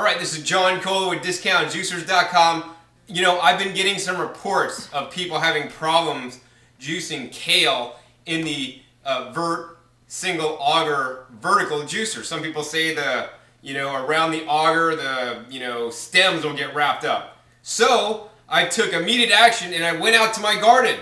All right, this is John Cola with DiscountJuicers.com. You know, I've been getting some reports of people having problems juicing kale in the vert single auger vertical juicer. Some people say around the auger, the stems will get wrapped up. So I took immediate action and I went out to my garden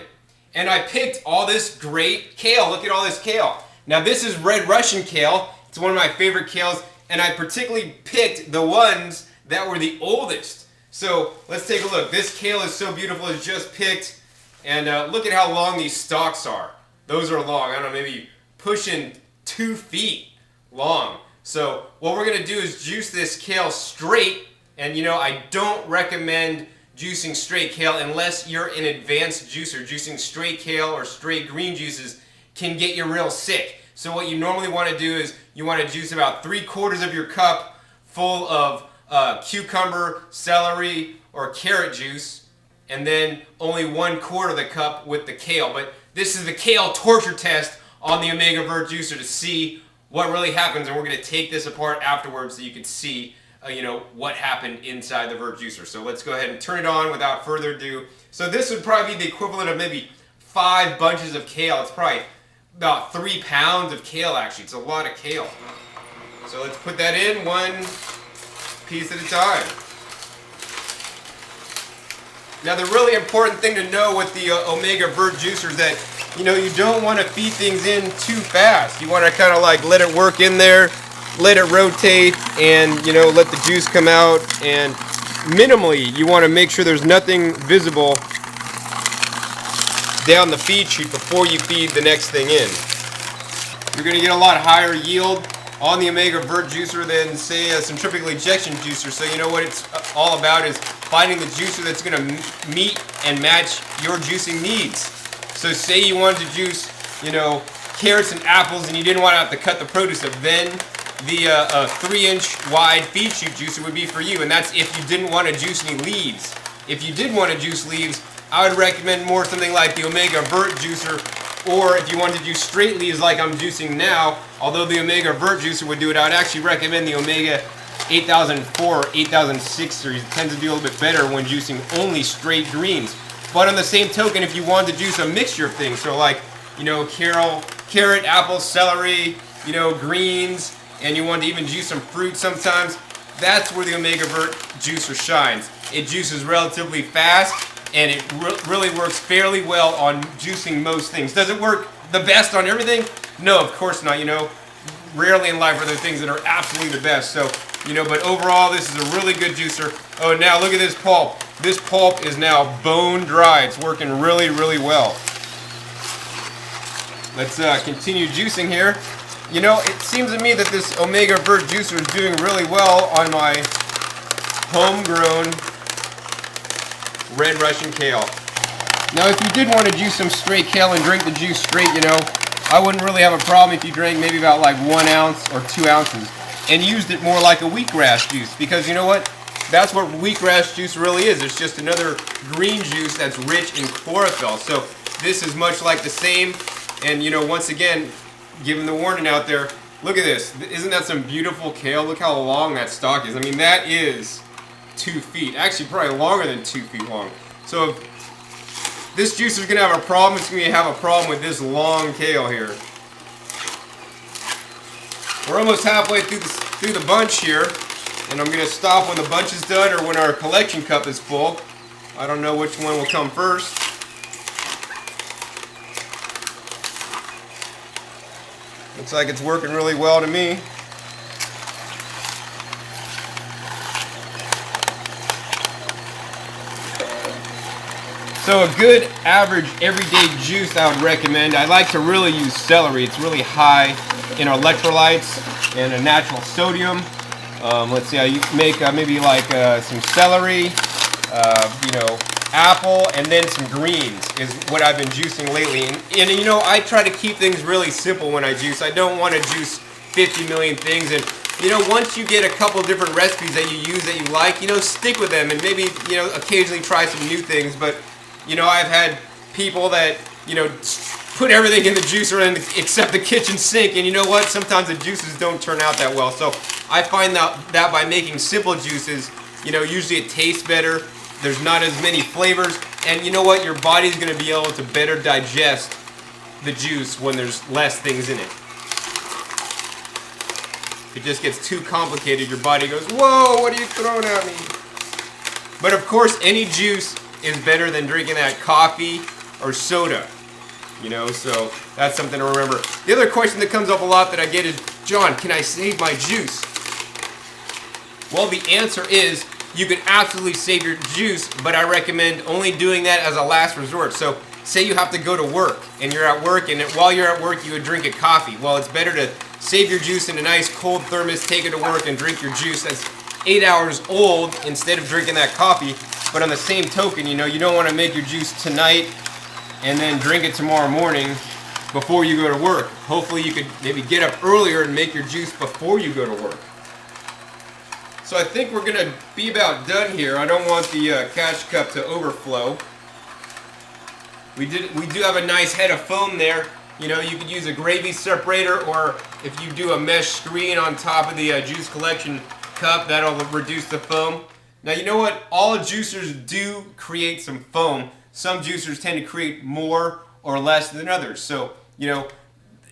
and I picked all this great kale. Look at all this kale. Now this is red Russian kale. It's one of my favorite kales, and I particularly picked the ones that were the oldest. So let's take a look. This kale is so beautiful. It's just picked, and look at how long these stalks are. Those are long. I don't know, maybe pushing 2 feet long. So what we're gonna do is juice this kale straight, and I don't recommend juicing straight kale unless you're an advanced juicer. Juicing straight kale or straight green juices can get you real sick. So what you normally want to do is you want to juice about 3/4 of your cup full of cucumber, celery, or carrot juice, and then only 1/4 of the cup with the kale. But this is the kale torture test on the Omega Vert juicer to see what really happens, and we're going to take this apart afterwards so you can see what happened inside the Vert juicer. So let's go ahead and turn it on without further ado. So this would probably be the equivalent of maybe 5 bunches of kale. It's probably about 3 pounds of kale, actually. It's a lot of kale. So let's put that in one piece at a time. Now the really important thing to know with the Omega Vert juicer is that you don't want to feed things in too fast. You want to kind of like let it work in there, let it rotate, and let the juice come out. And minimally, you want to make sure there's nothing visible down the feed chute before you feed the next thing in. You're going to get a lot higher yield on the Omega Vert juicer than, say, a centrifugal ejection juicer. So what it's all about is finding the juicer that's going to meet and match your juicing needs. So say you wanted to juice, carrots and apples, and you didn't want to have to cut the produce up, then the 3-inch wide feed chute juicer would be for you, and that's if you didn't want to juice any leaves. If you did want to juice leaves, I would recommend more something like the Omega Vert juicer, or if you wanted to juice straight leaves like I'm juicing now, although the Omega Vert juicer would do it, I would actually recommend the Omega 8004 or 8006 series. It tends to do a little bit better when juicing only straight greens. But on the same token, if you wanted to juice a mixture of things, so like, carrot, apple, celery, greens, and you want to even juice some fruit sometimes, that's where the Omega Vert juicer shines. It juices relatively fast, and it really works fairly well on juicing most things. Does it work the best on everything? No, of course not. Rarely in life are there things that are absolutely the best. So, but overall, this is a really good juicer. Oh, now look at this pulp. This pulp is now bone dry. It's working really, really well. Let's continue juicing here. It seems to me that this Omega Vert juicer is doing really well on my homegrown red Russian kale. Now, if you did want to juice some straight kale and drink the juice straight, I wouldn't really have a problem if you drank maybe about like 1 ounce or 2 ounces and used it more like a wheatgrass juice, because you know what? That's what wheatgrass juice really is. It's just another green juice that's rich in chlorophyll. So this is much like the same. And once again, giving the warning out there, look at this. Isn't that some beautiful kale? Look how long that stalk is. I mean, that is 2 feet. Actually, probably longer than 2 feet long. So if this juicer is going to have a problem, it's going to have a problem with this long kale here. We're almost halfway through the bunch here, and I'm going to stop when the bunch is done or when our collection cup is full. I don't know which one will come first. Looks like it's working really well to me. So a good average everyday juice I would recommend. I like to really use celery. It's really high in electrolytes and a natural sodium. Let's see, I make maybe like some celery, apple, and then some greens is what I've been juicing lately. And I try to keep things really simple when I juice. I don't want to juice 50 million things. And once you get a couple different recipes that you use that you like, stick with them and maybe occasionally try some new things. But I've had people that put everything in the juicer and except the kitchen sink, and you know what? Sometimes the juices don't turn out that well. So I find that by making simple juices, you know, usually it tastes better. There's not as many flavors, and you know what? Your body's going to be able to better digest the juice when there's less things in it. If it just gets too complicated, your body goes, whoa, what are you throwing at me? But of course, any juice is better than drinking that coffee or soda. You know, so that's something to remember. The other question that comes up a lot that I get is, John, can I save my juice? Well, the answer is you can absolutely save your juice, but I recommend only doing that as a last resort. So say you have to go to work, and you're at work, and while you're at work you would drink a coffee. Well, it's better to save your juice in a nice cold thermos, take it to work, and drink your juice that's 8 hours old instead of drinking that coffee. But on the same token, you know, you don't want to make your juice tonight and then drink it tomorrow morning before you go to work. Hopefully you could maybe get up earlier and make your juice before you go to work. So I think we're going to be about done here. I don't want the catch cup to overflow. We do have a nice head of foam there. You know, you could use a gravy separator, or if you do a mesh screen on top of the juice collection cup, that'll reduce the foam. Now, you know what? All juicers do create some foam. Some juicers tend to create more or less than others. So, you know,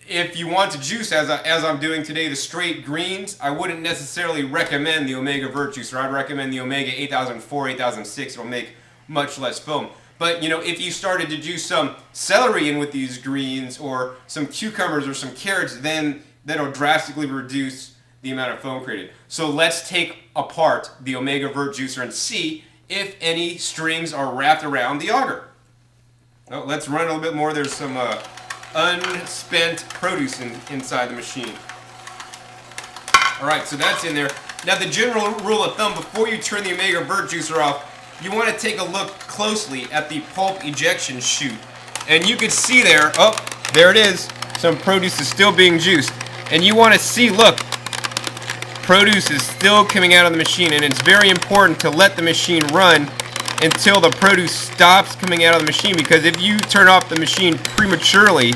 if you want to juice, as I'm doing today, the straight greens, I wouldn't necessarily recommend the Omega Vert juicer. I'd recommend the Omega 8004, 8006. It'll make much less foam. But, you know, if you started to juice some celery in with these greens, or some cucumbers or some carrots, then that'll drastically reduce the amount of foam created. So let's take apart the Omega Vert juicer and see if any strings are wrapped around the auger. Oh, let's run a little bit more. There's some unspent produce inside the machine. Alright, so that's in there. Now, the general rule of thumb, before you turn the Omega Vert juicer off, you want to take a look closely at the pulp ejection chute. And you can see there, oh, there it is. Some produce is still being juiced. And you want to see, look, produce is still coming out of the machine, and it's very important to let the machine run until the produce stops coming out of the machine, because if you turn off the machine prematurely,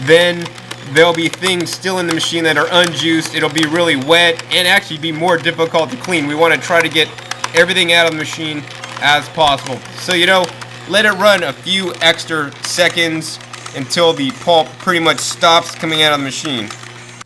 then there'll be things still in the machine that are unjuiced. It'll be really wet and actually be more difficult to clean. We want to try to get everything out of the machine as possible. So, you know, let it run a few extra seconds until the pulp pretty much stops coming out of the machine.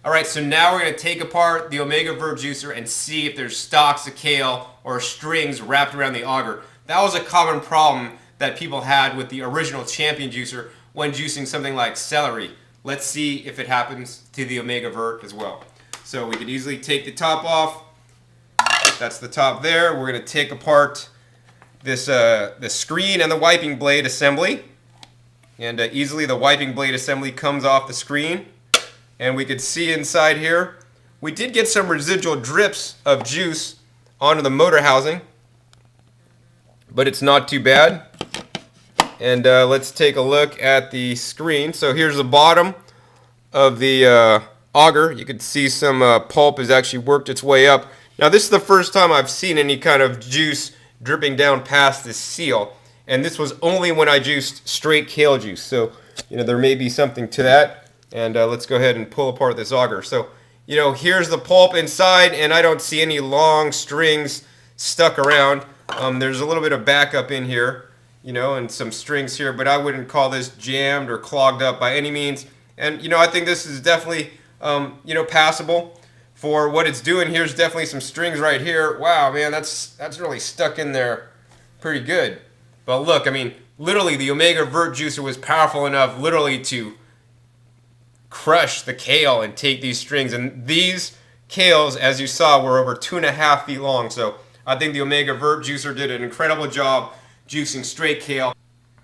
Alright, so now we're going to take apart the Omega Vert juicer and see if there's stalks of kale or strings wrapped around the auger. That was a common problem that people had with the original Champion juicer when juicing something like celery. Let's see if it happens to the Omega Vert as well. So we could easily take the top off. That's the top there. We're going to take apart this the screen and the wiping blade assembly. And easily the wiping blade assembly comes off the screen. And we could see inside here, we did get some residual drips of juice onto the motor housing, but it's not too bad. And let's take a look at the screen. So here's the bottom of the auger. You can see some pulp has actually worked its way up. Now, this is the first time I've seen any kind of juice dripping down past this seal, and this was only when I juiced straight kale juice. So, you know, there may be something to that. And let's go ahead and pull apart this auger. So, you know, here's the pulp inside, and I don't see any long strings stuck around. There's a little bit of backup in here, you know, and some strings here, but I wouldn't call this jammed or clogged up by any means. And, you know, I think this is definitely, you know, passable for what it's doing. Here's definitely some strings right here. Wow, man, that's really stuck in there pretty good. But look, I mean, literally the Omega Vert juicer was powerful enough literally to crush the kale and take these strings. And these kales, as you saw, were over 2.5 feet long. So I think the Omega Vert juicer did an incredible job juicing straight kale.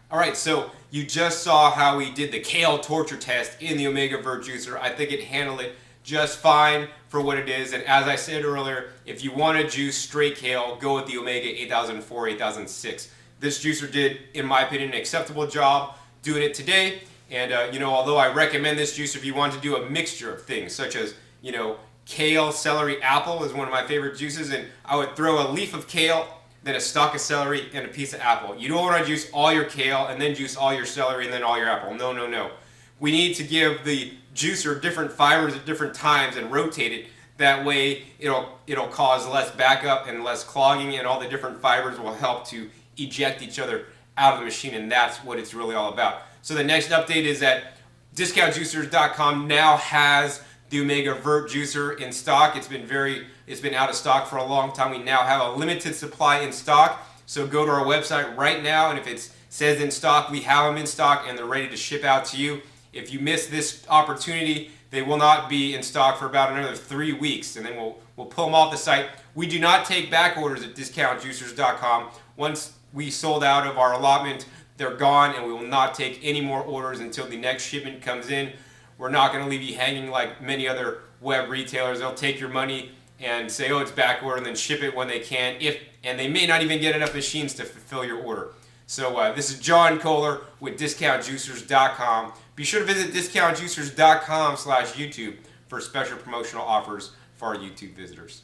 Alright, so you just saw how we did the kale torture test in the Omega Vert juicer. I think it handled it just fine for what it is. And as I said earlier, if you want to juice straight kale, go with the Omega 8004, 8006. This juicer did, in my opinion, an acceptable job doing it today. And, you know, although I recommend this juicer if you want to do a mixture of things, such as, you know, kale, celery, apple is one of my favorite juices, and I would throw a leaf of kale, then a stalk of celery, and a piece of apple. You don't want to juice all your kale, and then juice all your celery, and then all your apple. No, no, no. we need to give the juicer different fibers at different times and rotate it. That way it'll cause less backup and less clogging, and all the different fibers will help to eject each other out of the machine, and that's what it's really all about. So the next update is that discountjuicers.com now has the Omega Vert juicer in stock. It's been out of stock for a long time. We now have a limited supply in stock. So go to our website right now, and if it says in stock, we have them in stock and they're ready to ship out to you. If you miss this opportunity, they will not be in stock for about another 3 weeks, and then we'll pull them off the site. We do not take back orders at discountjuicers.com. Once we sold out of our allotment, they're gone, and we will not take any more orders until the next shipment comes in. We're not going to leave you hanging like many other web retailers. They'll take your money and say, oh, it's back order, and then ship it when they can, and they may not even get enough machines to fulfill your order. So this is John Kohler with discountjuicers.com. Be sure to visit discountjuicers.com/YouTube for special promotional offers for our YouTube visitors.